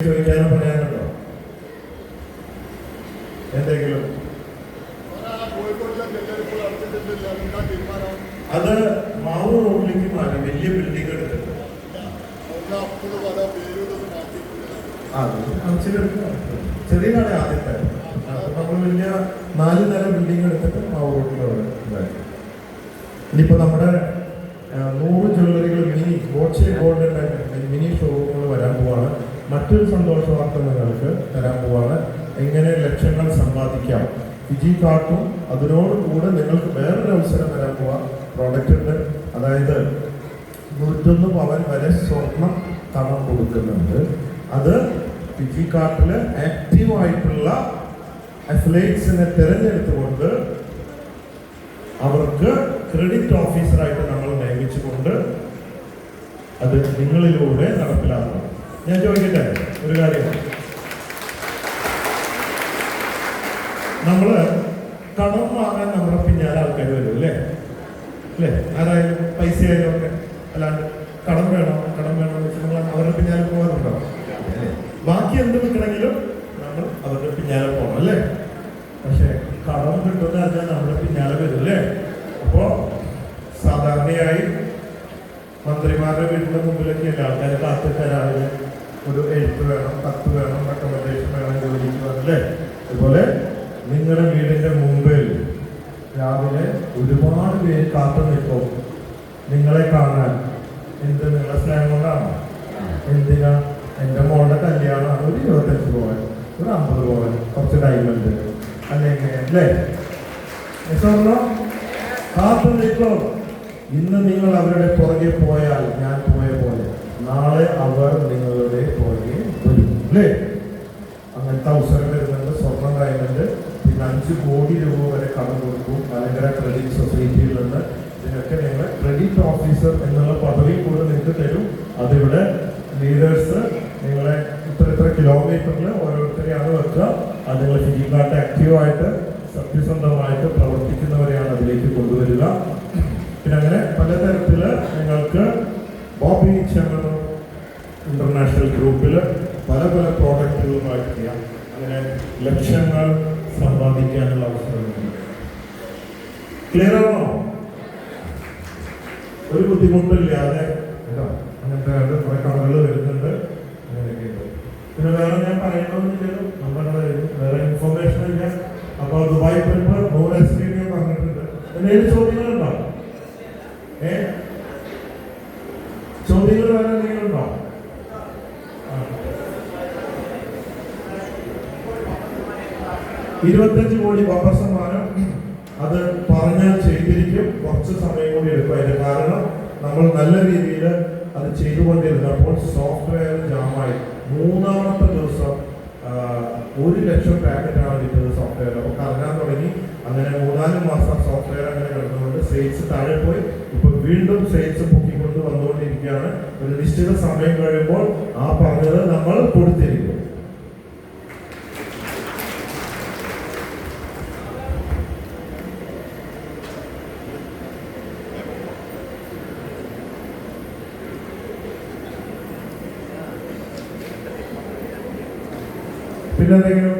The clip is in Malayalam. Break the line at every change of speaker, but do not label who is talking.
ചോദിക്കാനോ പറയാനുണ്ടോ എന്തെങ്കിലും? അത് മാവൂർ റോഡിലേക്ക് മാറി വലിയ ബിൽഡിംഗ് എടുത്തിട്ട് ചെറിയ നാളെ ആദ്യത്തെ നമ്മൾ വലിയ 4 നില ബിൽഡിംഗ് എടുത്തിട്ട് മാവൂർ റോഡിൽ ഉണ്ടാക്കി. ഇനിയിപ്പോ നമ്മുടെ 100 ജ്വല്ലറികൾ മിനി ഗോൾഡ് മിനി ഷോറൂമുകൾ വരാൻ പോവാണ്. മറ്റൊരു സന്തോഷ വാർത്ത നിങ്ങൾക്ക് തരാൻ പോവാണ്. എങ്ങനെ ലക്ഷങ്ങൾ സമ്പാദിക്കാം. ഫിജി കാർട്ടും അതിനോട് കൂടെ നിങ്ങൾക്ക് വേറൊരു അവസരം വരാൻ പോവാ. പ്രോഡക്റ്റ് ഉണ്ട്. അതായത് 101 പവൻ വരെ സ്വർണം കടം കൊടുക്കുന്നുണ്ട്. അത് ഫിജി കാർട്ടിൽ ആക്റ്റീവായിട്ടുള്ള അഫിലിയേറ്റ്സിനെ തിരഞ്ഞെടുത്തുകൊണ്ട് അവർക്ക് ക്രെഡിറ്റ് ഓഫീസറായിട്ട് നമ്മൾ നിയമിച്ചുകൊണ്ട് അത് നിങ്ങളിലൂടെ നടപ്പിലാക്കണം. ഞാൻ ചോദിക്കട്ടെ ഒരു കാര്യം. നമ്മള് കടം വാങ്ങാൻ നമ്മുടെ പിന്നാലെ ആൾക്കാർ വരും അല്ലേ? ആരായാലും പൈസ ആയാലും ഒക്കെ. അല്ലാണ്ട് കടം വേണം എന്ന് വെച്ചാൽ നമ്മൾ അവരുടെ പിന്നാലെ പോകാറുണ്ടോ? ബാക്കി എന്ത് വെക്കണമെങ്കിലും നമ്മൾ അവരുടെ പിന്നാലെ പോകണം അല്ലേ? പക്ഷെ കടം കിട്ടുന്ന അറിഞ്ഞാൽ നമ്മുടെ പിന്നാലെ വരും അല്ലേ? അപ്പോ സാധാരണയായി മന്ത്രിമാരുടെ വീടിന്റെ മുമ്പിലൊക്കെ അല്ലേ ആൾക്കാർ കാത്തിട്ടാരാവിലെ ഒരു എഴുത്ത് വേണം, കത്ത് വേണം, റെക്കമെൻഡേഷൻ വേണം, ജോലിക്ക് വന്നല്ലേ? അതുപോലെ നിങ്ങളുടെ വീടിന്റെ മുമ്പിൽ രാവിലെ ഒരുപാട് പേര് കാത്തു നിൽക്കും നിങ്ങളെ കാണാൻ. നിങ്ങളെ സ്നേഹം കൊണ്ടാണ്. എന്തിനാ? എൻ്റെ മോളുടെ കല്യാണമാണ്. ഒരു 25 പവൻ, ഒരു 50 പവൻ, കുറച്ച് ഡയമണ്ട് അല്ലെങ്കിൽ അല്ലേ സ്വർണം കാത്തു നിൽക്കും. ഇന്ന് നിങ്ങൾ അവരുടെ പുറകെ പോയാൽ ഞാൻ പോയ പോലെ നാളെ അവർ നിങ്ങളുടെ പുറകെ വരും അല്ലേ? അങ്ങനത്തെ അവസരം വരുന്നുണ്ട്. സ്വർണം ഡയമണ്ട് പിന്നെ 5 കോടി രൂപ വരെ കടം കൊടുക്കും മലങ്കര ക്രെഡിറ്റ് സൊസൈറ്റിയിൽ നിന്ന്. ഇതിനൊക്കെ നിങ്ങൾ ക്രെഡിറ്റ് ഓഫീസർ എന്നുള്ള പദവി കൂടെ നിങ്ങൾക്ക് തരും. അതിവിടെ ലീഡേഴ്സ് നിങ്ങളെ ഇത്ര കിലോമീറ്ററിൽ ഓരോരുത്തരെയാണ് വെക്കുക. അത് നിങ്ങൾ ഫിജി കാർട്ട് ആക്റ്റീവായിട്ട് സത്യസന്ധമായിട്ട് പ്രവർത്തിക്കുന്നവരെയാണ് അതിലേക്ക് കൊണ്ടുവരിക. പിന്നെ അങ്ങനെ പലതരത്തില് നിങ്ങൾക്ക് ബോബി ചെമ്മണ്ണൂർ ഇന്റർനാഷണൽ ഗ്രൂപ്പിൽ പല പ്രോഡക്റ്റുകളുമായിട്ട് ചെയ്യാം. അങ്ങനെ ലക്ഷങ്ങൾ സമ്പാദിക്കാനുള്ള അവസരമുണ്ട്. ക്ലിയർ ആണോ? ഒരു ബുദ്ധിമുട്ടില്ലാതെ കേട്ടോ. അങ്ങനത്തെ കുറെ കടകൾ വരുന്നുണ്ട്. അങ്ങനെയൊക്കെയുണ്ട്. പിന്നെ വേറെ ഞാൻ പറയണമെന്നില്ലല്ലോ, നമ്മുടെ വേറെ ഇൻഫർമേഷൻ ഇല്ല. അപ്പോൾ ദുബായ് പോയപ്പോൾ 100 ഐസ്ക്രീം ഞാൻ പറഞ്ഞിട്ടുണ്ട്. എന്തെങ്കിലും ചോദ്യങ്ങളുണ്ടോ? ചോദ്യങ്ങൾ വേറെ എന്തെങ്കിലും ഉണ്ടോ? 25 കോടി ബമ്പർ സമ്മാനം. അത് പറഞ്ഞാൽ ചെയ്തിരിക്കും. കുറച്ച് സമയം കൂടി എടുക്കും. അതിന്റെ കാരണം നമ്മൾ നല്ല രീതിയിൽ അത് ചെയ്തുകൊണ്ടിരുന്നപ്പോൾ സോഫ്റ്റ്വെയർ ജാമായി. 3ാമത്തെ ദിവസം 1 ലക്ഷം പാക്കറ്റാണ് കിട്ടുന്നത് സോഫ്റ്റ്വെയർ. അപ്പോൾ കറങ്ങാൻ തുടങ്ങി. അങ്ങനെ 3-4 മാസം സോഫ്റ്റ്വെയർ അങ്ങനെ കിടന്നുകൊണ്ട് സെയിൽസ് താഴെ പോയി. ഇപ്പൊ വീണ്ടും സെയിൽസ് പൊക്കിക്കൊണ്ട് വന്നുകൊണ്ടിരിക്കുകയാണ്. ഒരു നിശ്ചിത സമയം കഴിയുമ്പോൾ ആ പറഞ്ഞത് നമ്മൾ കൊടുത്തിരിക്കും. പിന്നെ എന്തെങ്കിലും